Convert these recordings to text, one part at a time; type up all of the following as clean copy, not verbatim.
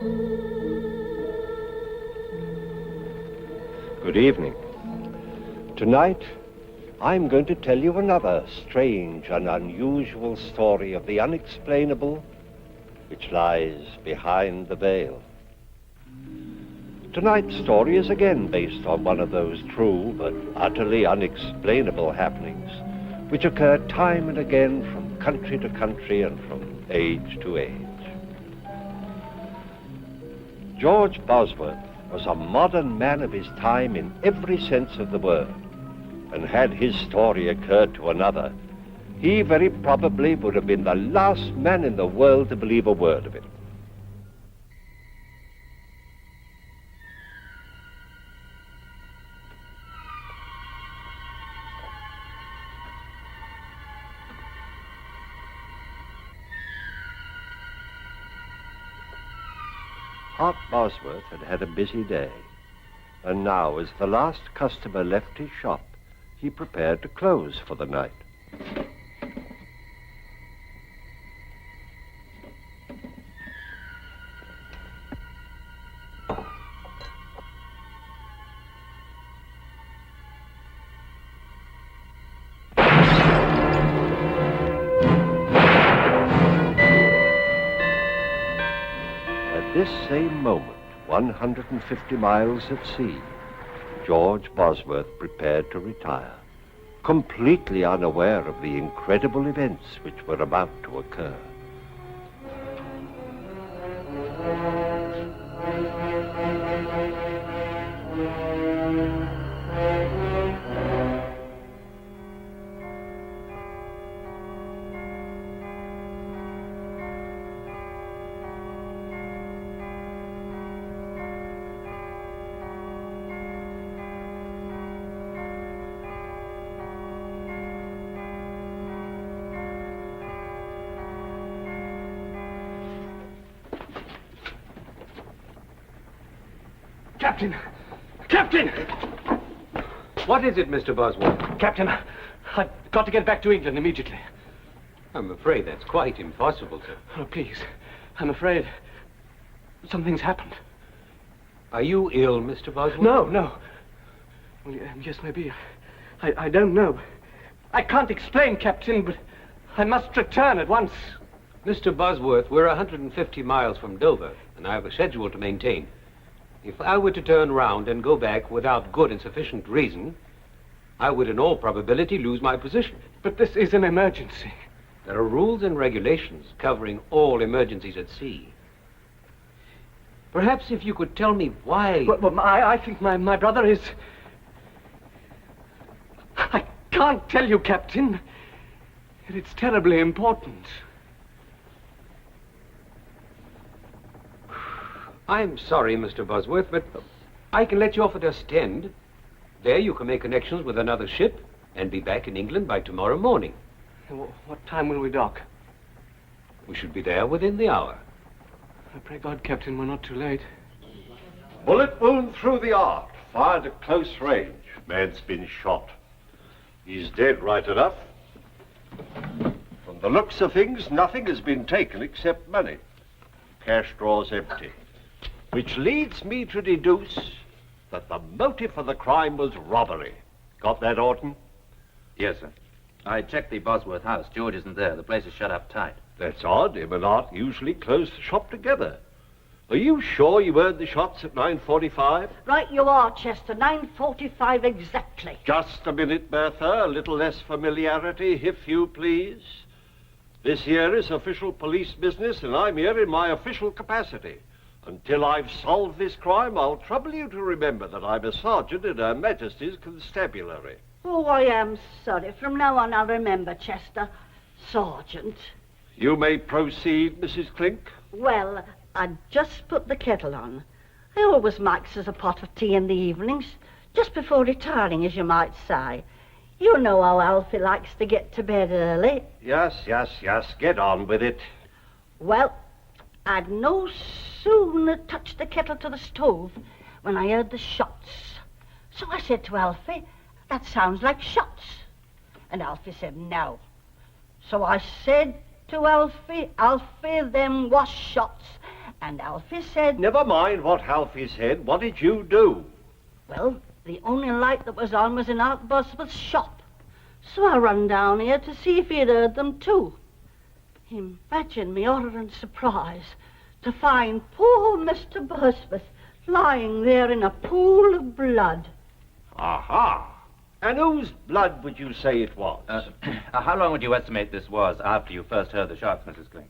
Good evening. Tonight, I'm going to tell you another strange and unusual story of the unexplainable which lies behind the veil. Tonight's story is again based on one of those true but utterly unexplainable happenings which occur time and again from country to country and from age to age. George Bosworth was a modern man of his time in every sense of the word, and had his story occurred to another, he very probably would have been the last man in the world to believe a word of it. Hart Bosworth had had a busy day, and now, as the last customer left his shop, he prepared to close for the night. At this same moment, 150 miles at sea, George Bosworth prepared to retire, completely unaware of the incredible events which were about to occur. Captain! Captain! What is it, Mr. Bosworth? Captain, I've got to get back to England immediately. I'm afraid that's quite impossible, sir. Oh, please. I'm afraid something's happened. Are you ill, Mr. Bosworth? No. Well, yes, maybe. I don't know. I can't explain, Captain, but I must return at once. Mr. Bosworth, we're 150 miles from Dover, and I have a schedule to maintain. If I were to turn round and go back without good and sufficient reason, I would in all probability lose my position. But this is an emergency. There are rules and regulations covering all emergencies at sea. Perhaps if you could tell me why... Well, I think my brother is... I can't tell you, Captain. It's terribly important. I'm sorry, Mr. Bosworth, but I can let you off at Ostend. There you can make connections with another ship and be back in England by tomorrow morning. What time will we dock? We should be there within the hour. I pray God, Captain, we're not too late. Bullet wound through the arc, fired at close range. Man's been shot. He's dead right enough. From the looks of things, nothing has been taken except money. Cash drawers empty. Which leads me to deduce that the motive for the crime was robbery. Got that, Orton? Yes, sir. I checked the Bosworth house. George isn't there. The place is shut up tight. That's odd. Him and Art usually close the shop together. Are you sure you heard the shots at 9:45? Right you are, Chester. 9:45 exactly. Just a minute, Bertha. A little less familiarity, if you please. This here is official police business, and I'm here in my official capacity. Until I've solved this crime, I'll trouble you to remember that I'm a sergeant in Her Majesty's Constabulary. Oh, I am sorry. From now on, I'll remember, Chester. Sergeant. You may proceed, Mrs. Clink. Well, I just put the kettle on. I always makes us a pot of tea in the evenings, just before retiring, as you might say. You know how Alfie likes to get to bed early. Yes. Get on with it. Well, I'd no sooner touched the kettle to the stove when I heard the shots. So I said to Alfie, that sounds like shots. And Alfie said no. So I said to Alfie, them was shots. And Alfie said, Never mind what Alfie said. What did you do? well, the only light that was on was in Aunt Bosworth's shop. So I run down here to see if he'd heard them too. Imagine me horror and surprise to find poor Mr. Bosworth lying there in a pool of blood. Aha! And whose blood would you say it was? How long would you estimate this was after you first heard the shots, Mrs. Clink?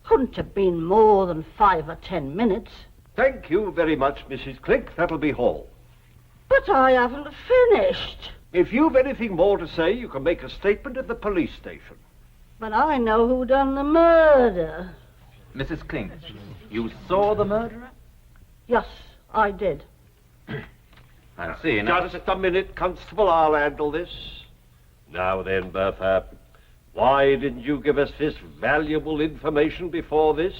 Couldn't have been more than 5 or 10 minutes. Thank you very much, Mrs. Clink. That'll be all. But I haven't finished. If you've anything more to say, you can make a statement at the police station. But I know who done the murder. Mrs. Clink, you saw the murderer? Yes, I did. I see. Now, Just a minute, Constable. I'll handle this. Now then, Bertha, why didn't you give us this valuable information before this?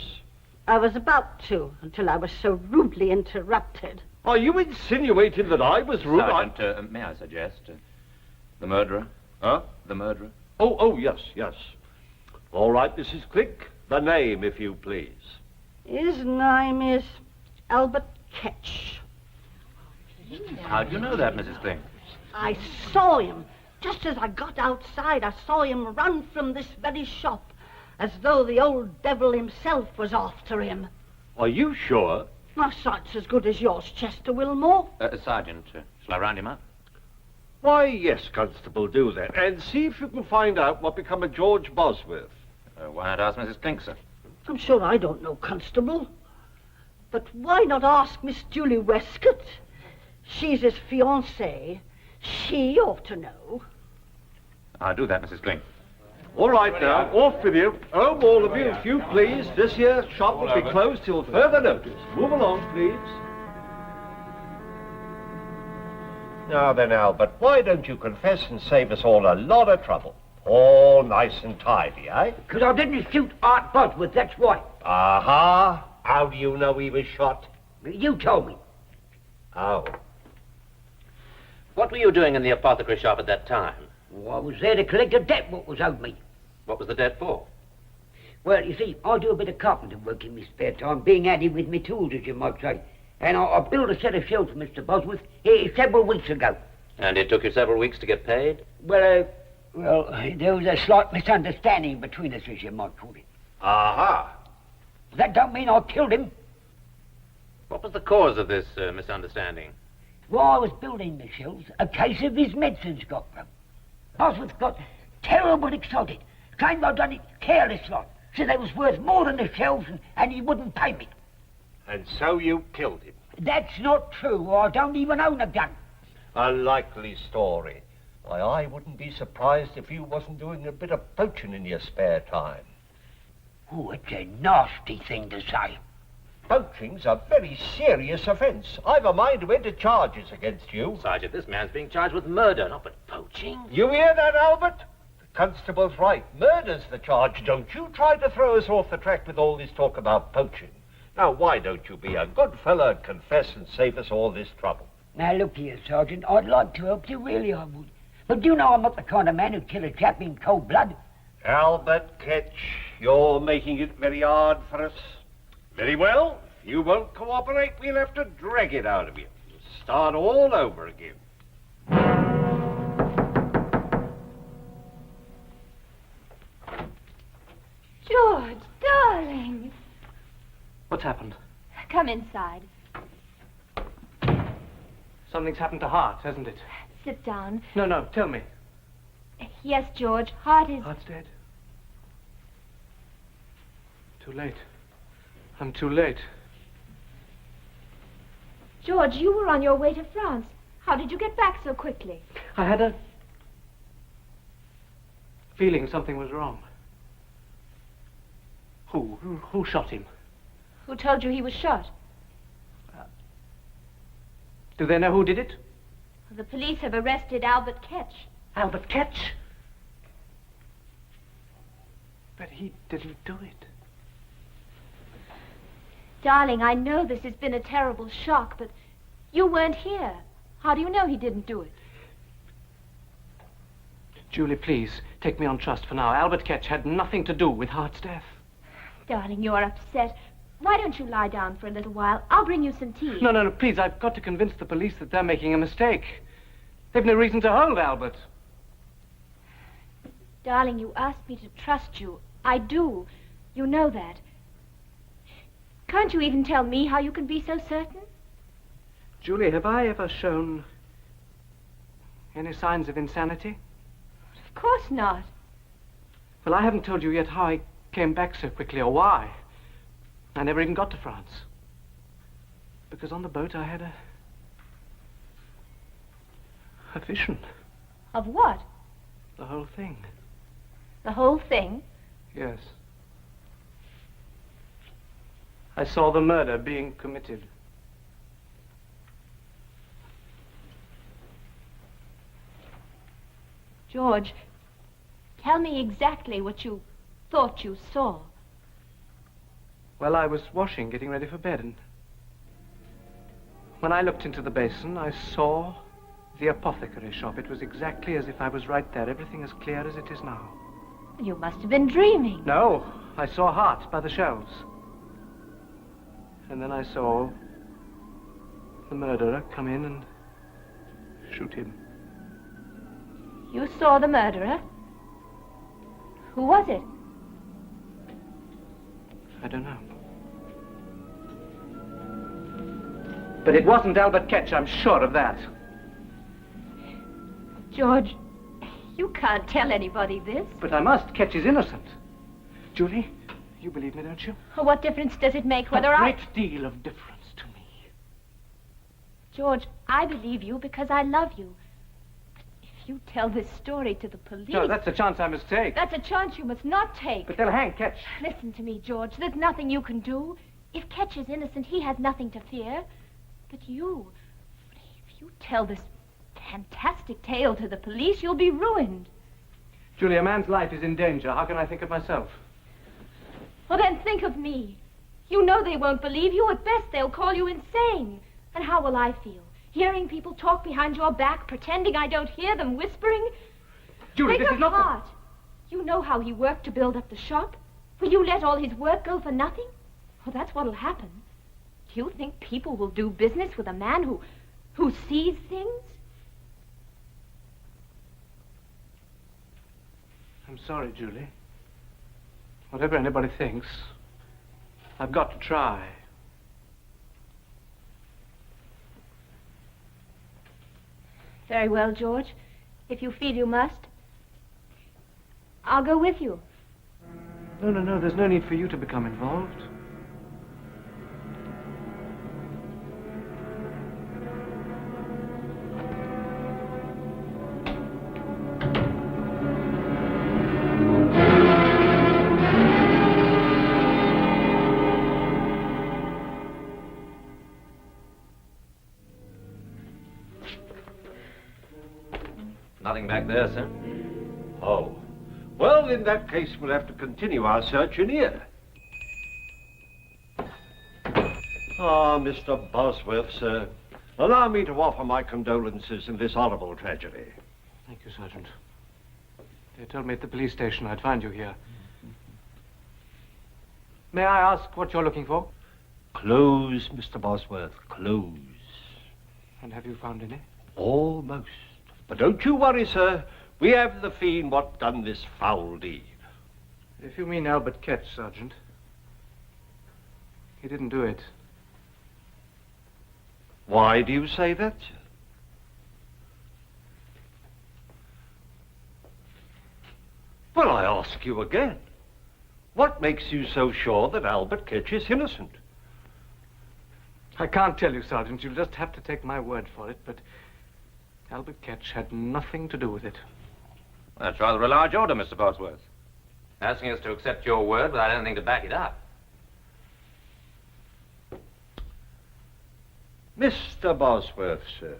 I was about to, until I was so rudely interrupted. Are you insinuating that I was rude? Sergeant, may I suggest the murderer? Huh? The murderer? Oh, yes. All right, Mrs. Clink. The name, if you please. His name is Albert Ketch. How do you know that, Mrs. Clink? I saw him. Just as I got outside, I saw him run from this very shop, as though the old devil himself was after him. Are you sure? My sight's as good as yours, Chester Wilmore. Sergeant, shall I round him up? Why, yes, Constable, do that. And see if you can find out what become of George Bosworth. Why not ask Mrs. Clink, sir? I'm sure I don't know, Constable. But why not ask Miss Julie Westcott? She's his fiancée. She ought to know. I'll do that, Mrs. Clink. All right now, off with you. Home, all of you, if you please. This here shop will be closed till further notice. Move along, please. Now then, Albert, why don't you confess and save us all a lot of trouble? All nice and tidy, eh? Because I didn't shoot Art Bosworth, that's why. Aha! How do you know he was shot? You told me. Oh. What were you doing in the apothecary shop at that time? I was there to collect a debt what was owed me. What was the debt for? Well, you see, I do a bit of carpenter work in my spare time, being handy with my tools, as you might say. And I built a set of shelves for Mr. Bosworth several weeks ago. And it took you several weeks to get paid? Well, there was a slight misunderstanding between us, as you might call it. Aha! That don't mean I killed him. What was the cause of this misunderstanding? While I was building the shelves, a case of his medicines got broke. Bosworth got terrible excited. Claimed I'd done it careless like. Said they was worth more than the shelves and he wouldn't pay me. And so you killed him. That's not true. I don't even own a gun. A likely story. Why, I wouldn't be surprised if you wasn't doing a bit of poaching in your spare time. Oh, it's a nasty thing to say. Poaching's a very serious offence. I've a mind to enter charges against you. Sergeant, this man's being charged with murder, not with poaching. You hear that, Albert? The constable's right. Murder's the charge. Don't you try to throw us off the track with all this talk about poaching. Now, why don't you be a good fellow and confess and save us all this trouble? Now, look here, Sergeant. I'd like to help you, really I would. But you know I'm not the kind of man who'd kill a chap in cold blood. Albert Ketch, you're making it very hard for us. Very well. If you won't cooperate, we'll have to drag it out of you. Start all over again. George, darling. What's happened? Come inside. Something's happened to Hart, hasn't it? Sit down. No, tell me. Yes, George, Hart is... Hart's dead. Too late. I'm too late. George, you were on your way to France. How did you get back so quickly? I had a feeling something was wrong. Who shot him? Who told you he was shot? Do they know who did it? The police have arrested Albert Ketch. Albert Ketch? But he didn't do it. Darling, I know this has been a terrible shock, but you weren't here. How do you know he didn't do it? Julie, please, take me on trust for now. Albert Ketch had nothing to do with Hart's death. Darling, you are upset. Why don't you lie down for a little while? I'll bring you some tea. No, please, I've got to convince the police that they're making a mistake. They've no reason to hold Albert. Darling, you asked me to trust you. I do. You know that. Can't you even tell me how you can be so certain? Julie, have I ever shown any signs of insanity? Of course not. Well, I haven't told you yet how I came back so quickly or why. I never even got to France. Because on the boat I had a vision. Of what? The whole thing. The whole thing? Yes. I saw the murder being committed. George, tell me exactly what you thought you saw. Well, I was washing, getting ready for bed, and when I looked into the basin, I saw the apothecary shop. It was exactly as if I was right there, everything as clear as it is now. You must have been dreaming. No, I saw Hart by the shelves. And then I saw the murderer come in and shoot him. You saw the murderer? Who was it? I don't know. But it wasn't Albert Ketch, I'm sure of that. George, you can't tell anybody this. But I must. Ketch is innocent. Julie, you believe me, don't you? What difference does it make whether A great deal of difference to me. George, I believe you because I love you. But if you tell this story to the police... No, that's a chance I must take. That's a chance you must not take. But they'll hang Ketch. Listen to me, George. There's nothing you can do. If Ketch is innocent, he has nothing to fear. But you... If you tell this fantastic tale to the police, you'll be ruined. Julie, a man's life is in danger. How can I think of myself? Well, then think of me. You know they won't believe you. At best, they'll call you insane. And how will I feel? Hearing people talk behind your back, pretending I don't hear them, whispering? Julie, Take this is not heart. You know how he worked to build up the shop. Will you let all his work go for nothing? Well, that's what'll happen. Do you think people will do business with a man who sees things? I'm sorry, Julie. Whatever anybody thinks, I've got to try. Very well, George. If you feel you must, I'll go with you. No, there's no need for you to become involved. Nothing back there, sir. Oh. Well, in that case, we'll have to continue our search in here. Ah, Mr. Bosworth, sir. Allow me to offer my condolences in this horrible tragedy. Thank you, Sergeant. They told me at the police station I'd find you here. May I ask what you're looking for? Clothes, Mr. Bosworth, clothes. And have you found any? Almost. But don't you worry, sir. We have the fiend what done this foul deed. If you mean Albert Ketch, Sergeant, he didn't do it. Why do you say that, sir? Well, I ask you again. What makes you so sure that Albert Ketch is innocent? I can't tell you, Sergeant. You'll just have to take my word for it, but Albert Ketch had nothing to do with it. That's rather a large order, Mr. Bosworth. Asking us to accept your word without anything to back it up. Mr. Bosworth, sir.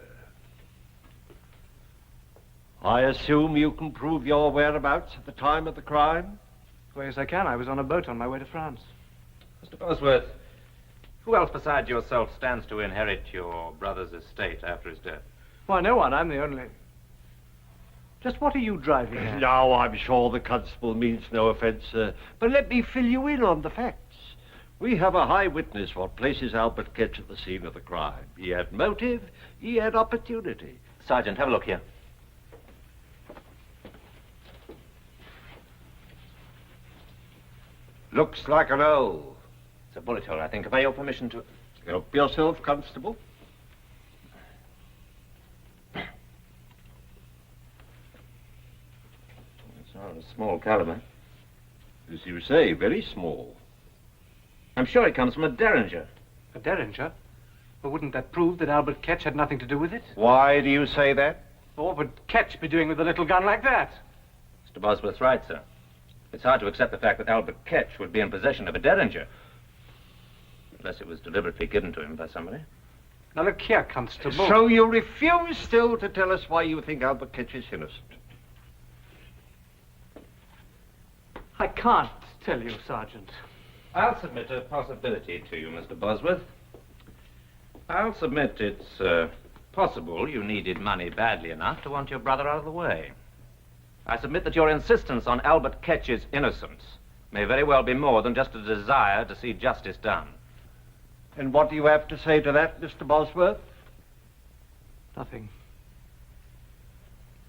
I assume you can prove your whereabouts at the time of the crime? Well, yes, I can. I was on a boat on my way to France. Mr. Bosworth, who else besides yourself stands to inherit your brother's estate after his death? Why, no one. I'm the only... Just what are you driving at? Now, I'm sure the constable means no offence, sir. But let me fill you in on the facts. We have a high witness what places Albert Ketch at the scene of the crime. He had motive, he had opportunity. Sergeant, have a look here. Looks like an O. It's a bullet hole, I think. Have I your permission to... Help yourself, Constable. It's not a small caliber. As you say, very small. I'm sure it comes from a derringer. A derringer? Well, wouldn't that prove that Albert Ketch had nothing to do with it? Why do you say that? What would Ketch be doing with a little gun like that? Mr. Bosworth's right, sir. It's hard to accept the fact that Albert Ketch would be in possession of a derringer. Unless it was deliberately given to him by somebody. Now look here, Constable. So you refuse still to tell us why you think Albert Ketch is innocent? I can't tell you, Sergeant. I'll submit a possibility to you, Mr. Bosworth. I'll submit it's possible you needed money badly enough to want your brother out of the way. I submit that your insistence on Albert Ketch's innocence may very well be more than just a desire to see justice done. And what do you have to say to that, Mr. Bosworth? Nothing.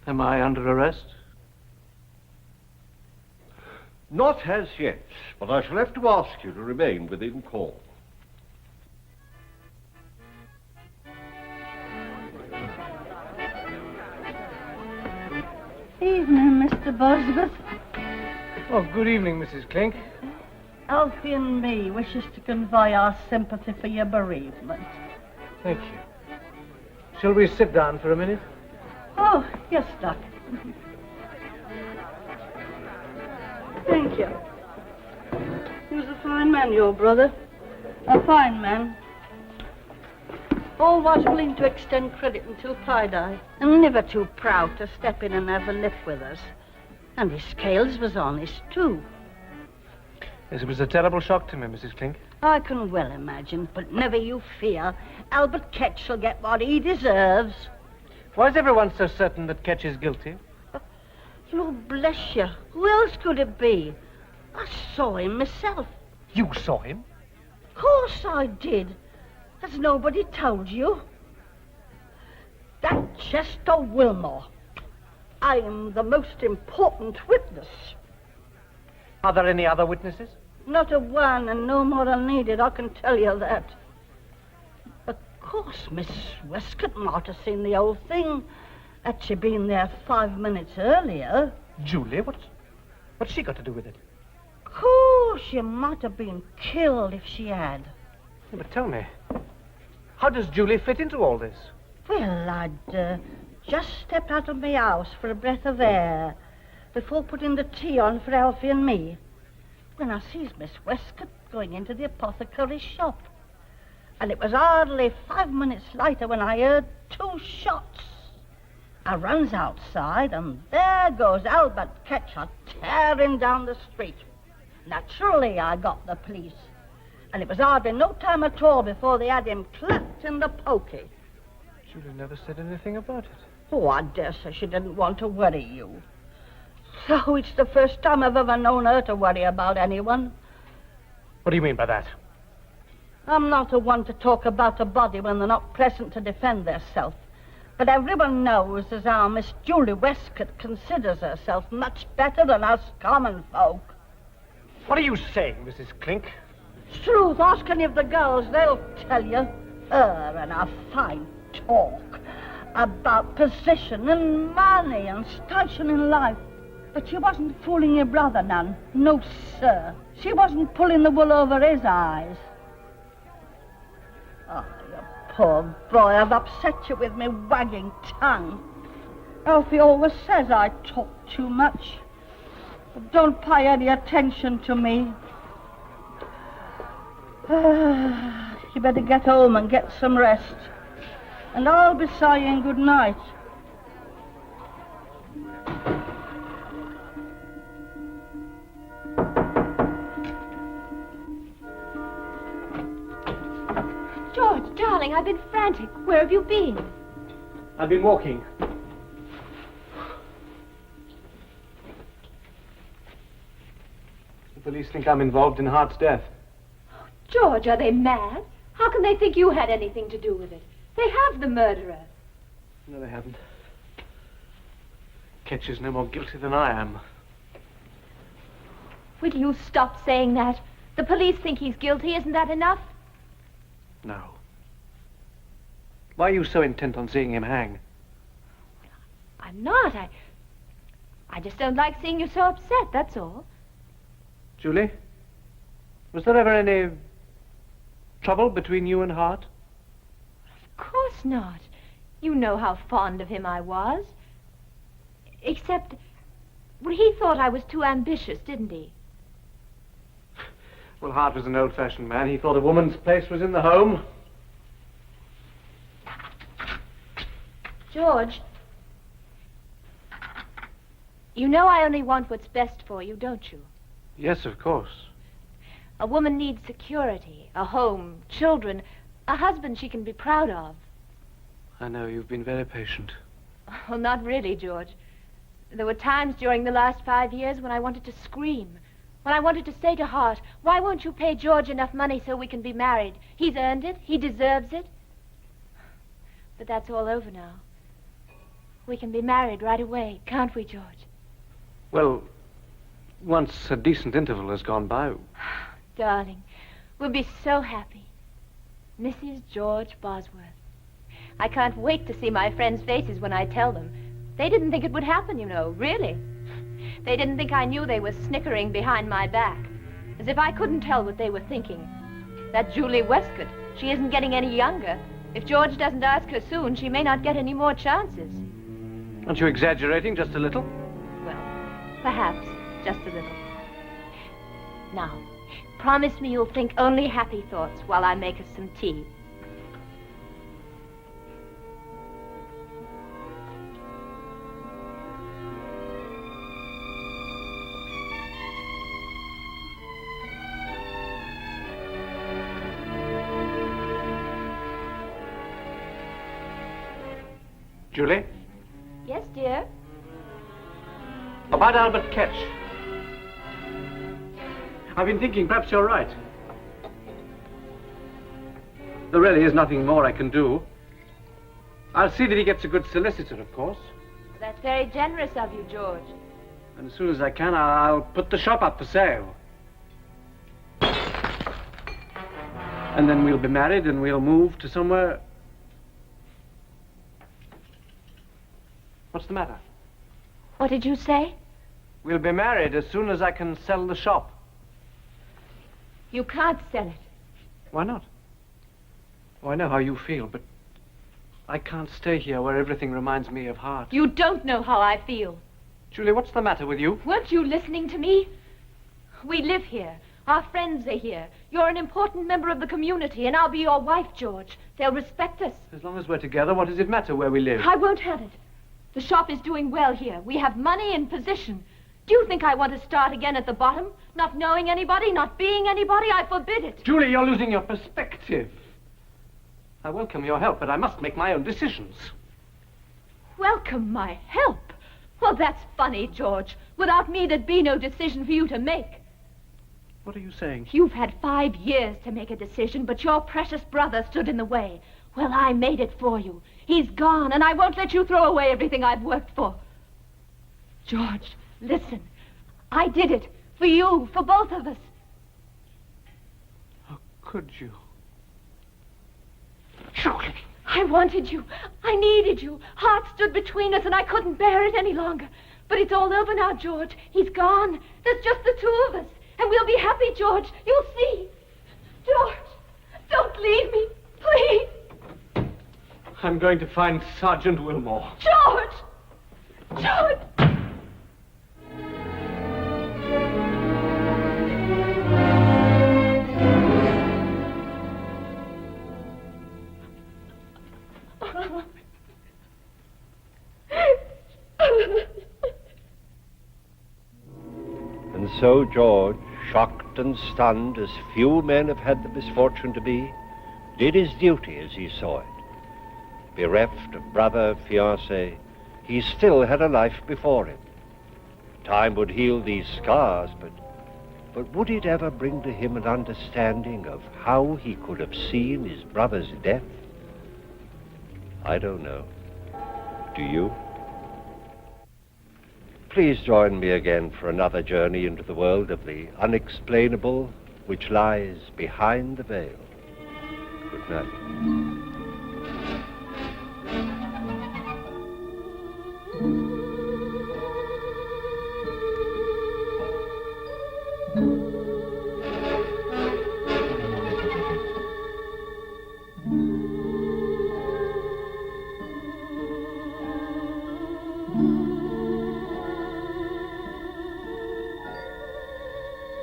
Am I under arrest? Not as yet, but I shall have to ask you to remain within call. Evening, Mr. Bosworth. Oh, good evening, Mrs. Clink. Alfie and me wishes to convey our sympathy for your bereavement. Thank you. Shall we sit down for a minute? Oh, yes, Doc. Thank you. He was a fine man, your brother. A fine man. Always willing to extend credit until tie-dye, and never too proud to step in and have a nip with us. And his scales was honest, too. Yes, it was a terrible shock to me, Mrs. Clink. I can well imagine, but never you fear. Albert Ketch shall get what he deserves. Why is everyone so certain that Ketch is guilty? Lord bless you. Who else could it be? I saw him myself. You saw him? Of course I did. Has nobody told you? That Chester Wilmore. I am the most important witness. Are there any other witnesses? Not a one, and no more are needed, I can tell you that. Of course, Miss Westcott might have seen the whole thing. Had she been there 5 minutes earlier. Julie? What's she got to do with it? Of course, she might have been killed if she had. Yeah, but tell me, how does Julie fit into all this? Well, I'd just stepped out of my house for a breath of air before putting the tea on for Alfie and me, when I sees Miss Westcott going into the apothecary's shop. And it was hardly 5 minutes later when I heard 2 shots. I runs outside, and there goes Albert Ketch tearing down the street. Naturally, I got the police, and it was hardly no time at all before they had him clapped in the pokey. Julie never said anything about it. Oh, I dare say she didn't want to worry you. So it's the first time I've ever known her to worry about anyone. What do you mean by that? I'm not the one to talk about a body when they're not present to defend theirself. But everyone knows as how Miss Julie Westcott considers herself much better than us common folk. What are you saying, Mrs. Clink? It's truth. Ask any of the girls. They'll tell you. Her and her fine talk about position and money and station in life. But she wasn't fooling your brother none. No, sir. She wasn't pulling the wool over his eyes. Oh, you poor boy, I've upset you with me wagging tongue. Alfie always says I talk too much. But don't pay any attention to me. You better get home and get some rest. And I'll be saying good night. George, darling, I've been frantic. Where have you been? I've been walking. The police think I'm involved in Hart's death. George, are they mad? How can they think you had anything to do with it? They have the murderer. No, they haven't. Ketch is no more guilty than I am. Will you stop saying that? The police think he's guilty. Isn't that enough? No. Why are you so intent on seeing him hang? I'm not. I just don't like seeing you so upset, that's all. Julie, was there ever any trouble between you and Hart? Of course not. You know how fond of him I was. Except, well, he thought I was too ambitious, didn't he? Well, Hart was an old-fashioned man. He thought a woman's place was in the home. George, you know I only want what's best for you, don't you? Yes, of course. A woman needs security, a home, children, a husband she can be proud of. I know, you've been very patient. Well, not really, George. There were times during the last 5 years when I wanted to scream. When I wanted to say to Hart, why won't you pay George enough money so we can be married? He's earned it. He deserves it. But that's all over now. We can be married right away, can't we, George? Well, once a decent interval has gone by. Darling, we'll be so happy. Mrs. George Bosworth. I can't wait to see my friends' faces when I tell them. They didn't think it would happen, you know, really. They didn't think I knew they were snickering behind my back. As if I couldn't tell what they were thinking. That Julie Westcott, she isn't getting any younger. If George doesn't ask her soon, she may not get any more chances. Aren't you exaggerating just a little? Well, perhaps, just a little. Now, promise me you'll think only happy thoughts while I make us some tea. Julie? Yes, dear? About Albert Ketch. I've been thinking perhaps you're right. There really is nothing more I can do. I'll see that he gets a good solicitor, of course. That's very generous of you, George. And as soon as I can, I'll put the shop up for sale. And then we'll be married and we'll move to somewhere... What's the matter? What did you say? We'll be married as soon as I can sell the shop. You can't sell it. Why not? Oh, I know how you feel, but I can't stay here where everything reminds me of Hart. You don't know how I feel. Julie, what's the matter with you? Weren't you listening to me? We live here. Our friends are here. You're an important member of the community, and I'll be your wife, George. They'll respect us. As long as we're together, what does it matter where we live? I won't have it. The shop is doing well here. We have money and position. Do you think I want to start again at the bottom? Not knowing anybody, not being anybody? I forbid it. Julie, you're losing your perspective. I welcome your help, but I must make my own decisions. Welcome my help? Well, that's funny, George. Without me, there'd be no decision for you to make. What are you saying? You've had 5 years to make a decision, but your precious brother stood in the way. Well, I made it for you. He's gone, and I won't let you throw away everything I've worked for. George, listen. I did it. For you, for both of us. How could you? Julie! I wanted you. I needed you. Hart stood between us, and I couldn't bear it any longer. But it's all over now, George. He's gone. There's just the two of us. And we'll be happy, George. You'll see. George, don't leave me. Please. I'm going to find Sergeant Wilmore. George! George! And so George, shocked and stunned as few men have had the misfortune to be, did his duty as he saw it. Bereft of brother, fiancé, he still had a life before him. Time would heal these scars, but But would it ever bring to him an understanding of how he could have seen his brother's death? I don't know. Do you? Please join me again for another journey into the world of the unexplainable which lies behind the veil. Good night.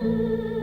Thank you.